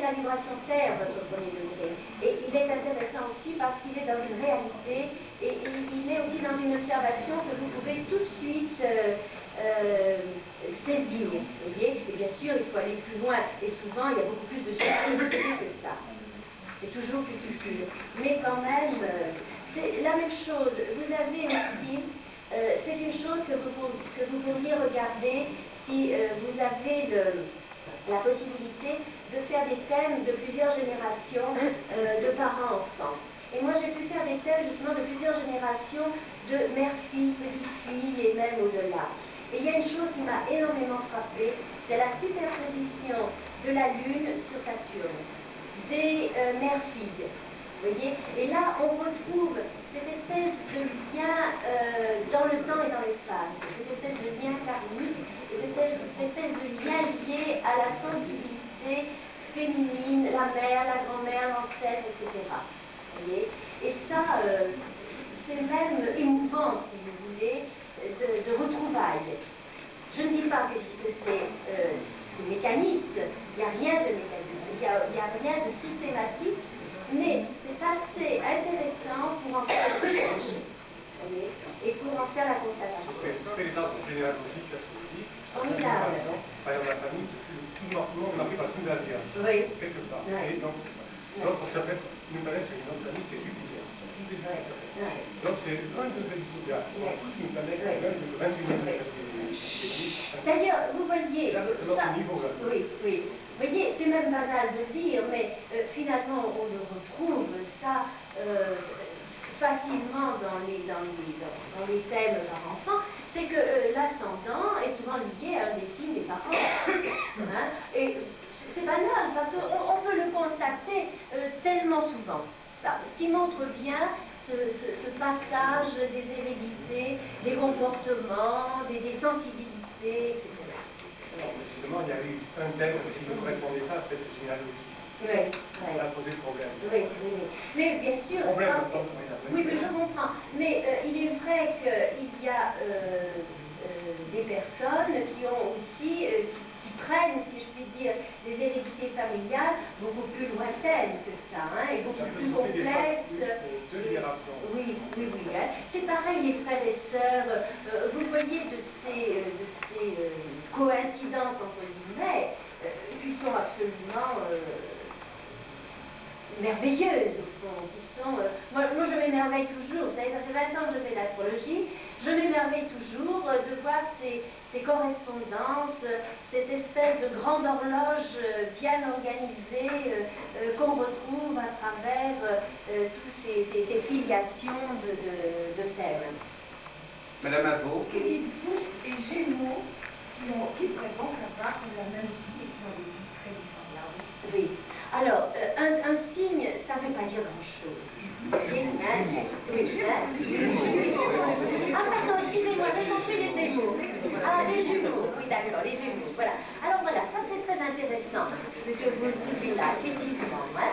la vibration Terre, votre premier degré. Et il est intéressant aussi parce qu'il est dans une réalité et il est aussi dans une observation que vous pouvez tout de suite saisir. Vous voyez? Et bien sûr, il faut aller plus loin. Et souvent, il y a beaucoup plus de subtilité que ça. C'est toujours plus subtil. Mais quand même, c'est la même chose. Vous avez aussi, c'est une chose que vous pourriez regarder si vous avez la possibilité de faire des thèmes de plusieurs générations de parents-enfants. Et moi, j'ai pu faire des thèmes justement de plusieurs générations de mère-fille, petite-fille et même au-delà. Et il y a une chose qui m'a énormément frappée, c'est la superposition de la Lune sur Saturne, des mères-filles. Vous voyez? Et là, on retrouve cette espèce de lien dans le temps et dans l'espace, cette espèce de lien karmique, cette espèce de lien lié à la sensibilité féminine, la mère, la grand-mère, l'ancêtre, etc. Vous voyez? Et ça, c'est même émouvant, si vous voulez, de retrouvailles. Je ne dis pas que c'est mécaniste, il n'y a rien de mécaniste, il n'y a rien de systématique, mais c'est assez intéressant pour en faire le recherche, et pour en faire la constatation. Après les arbres généalogiques, astrologiques, formidable. Par exemple, la famille, tout le on arrive à Sundaria, quelque part. Et donc on s'appelle une planète sur une autre famille, c'est Jupiter. Donc c'est loin de zodiaque. Tous une planète même de 21e siècle. D'ailleurs, vous voyez, là, ça, oui, oui. Vous voyez, c'est même banal de dire, mais finalement, on le retrouve, ça, facilement dans les thèmes par enfant, c'est que l'ascendant est souvent lié à un des signes des parents. Hein, et c'est banal, parce qu'on peut le constater tellement souvent, ça. Ce qui montre bien ce passage des hérédités, des comportements, des sensibilités, etc. Justement, il y a eu un thème qui ne correspondait pas à cette généalogie. Oui, ça a posé problème. Oui, oui, oui. Mais bien sûr, oui, mais je comprends. Mais il est vrai qu'il y a des personnes qui ont aussi, qui prennent, si je puis dire, des hérédités familiales beaucoup plus lointaines que ça, hein, et beaucoup plus complexes. Oui, oui, oui. Hein. C'est pareil, les frères et sœurs. Vous voyez de ces coïncidences entre guillemets qui sont absolument merveilleuses, au fond, qui sont... moi, je m'émerveille toujours, vous savez, ça fait 20 ans que je fais de l'astrologie, je m'émerveille toujours de voir ces correspondances, cette espèce de grande horloge bien organisée qu'on retrouve à travers toutes ces filiations de thèmes. Madame Avaux. Que dites-vous des Gémeaux qui prétendent avoir la même vie et qui ont des vies très dissemblables? Oui. Alors, un signe, ça ne veut pas dire grand-chose. Ah, pardon, excusez-moi, j'ai compris les Gémeaux. Ah, les jumeaux, oui, d'accord, les jumeaux, voilà. Alors voilà, ça c'est très intéressant, ce que vous soulevez là, effectivement. Hein.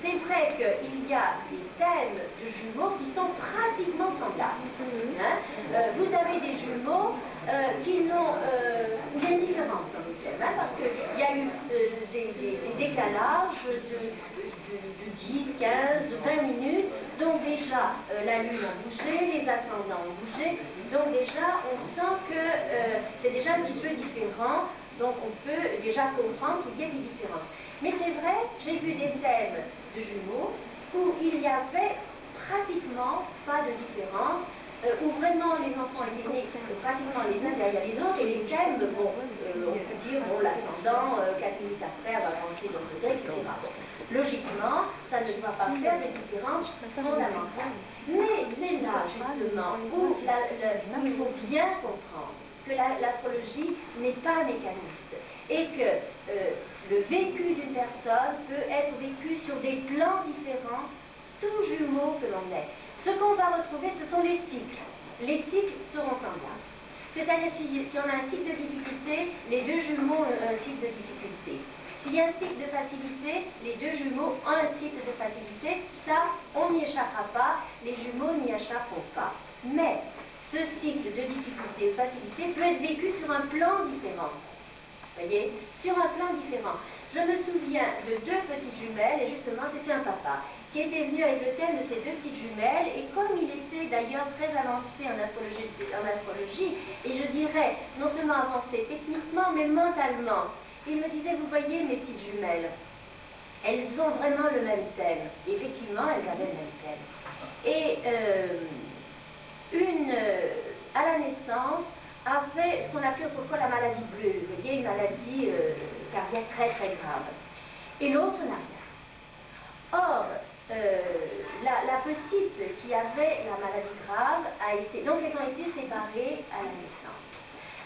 C'est vrai qu'il y a des thèmes de jumeaux qui sont pratiquement semblables. Hein. Vous avez des jumeaux qui n'ont... il y a une différence dans les thèmes, hein, parce qu'il y a eu des décalages de 10, 15, 20 minutes, donc déjà la Lune a bougé, les ascendants ont bougé, donc déjà on sent que c'est déjà un petit peu différent, donc on peut déjà comprendre qu'il y a des différences. Mais c'est vrai, j'ai vu des thèmes de jumeaux où il n'y avait pratiquement pas de différence, où vraiment les enfants étaient nés pratiquement les uns derrière les autres, et les thèmes, bon, on peut dire, bon, l'ascendant, 4 minutes après, va avancer d'un degré, etc. Logiquement, ça ne doit pas faire de différence fondamentale. Mais c'est là, justement, où il faut bien comprendre que l'astrologie n'est pas mécaniste, et que le vécu d'une personne peut être vécu sur des plans différents, tout jumeau que l'on est. Ce qu'on va retrouver, ce sont les cycles. Les cycles seront semblables. C'est-à-dire, si on a un cycle de difficulté, les deux jumeaux ont un cycle de difficulté. S'il y a un cycle de facilité, les deux jumeaux ont un cycle de facilité. Ça, on n'y échappera pas, les jumeaux n'y échapperont pas. Mais ce cycle de difficulté ou facilité peut être vécu sur un plan différent. Vous voyez, sur un plan différent. Je me souviens de 2 petites jumelles, et justement c'était un papa qui était venu avec le thème de ces 2 petites jumelles, et comme il était d'ailleurs très avancé en astrologie, et je dirais non seulement avancé techniquement, mais mentalement, il me disait, vous voyez mes petites jumelles, elles ont vraiment le même thème. Et effectivement, elles avaient le même thème. Et à la naissance, avait ce qu'on appelait autrefois la maladie bleue, vous voyez, une maladie cardiaque très très grave. Et l'autre n'a rien. Or, la petite qui avait la maladie grave a été, donc elles ont été séparées à la naissance.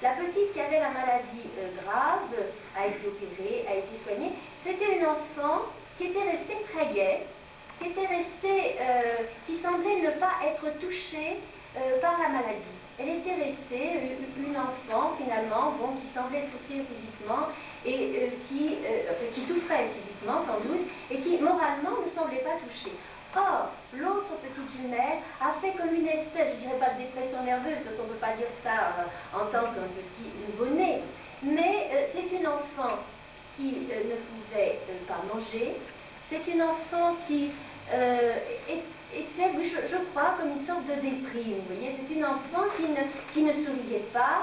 La petite qui avait la maladie grave a été opérée, a été soignée. C'était une enfant qui était restée très gaie, qui était restée, qui semblait ne pas être touchée par la maladie. Elle était restée une enfant finalement, bon, qui semblait souffrir physiquement et qui souffrait physiquement sans doute et qui moralement ne semblait pas touchée. Or, l'autre petite jumelle a fait comme une espèce, je ne dirais pas de dépression nerveuse, parce qu'on ne peut pas dire ça en tant qu'un petit nouveau-né, mais c'est une enfant qui ne pouvait pas manger, c'est une enfant qui était, je crois, comme une sorte de déprime, vous voyez, c'est une enfant qui ne souriait pas,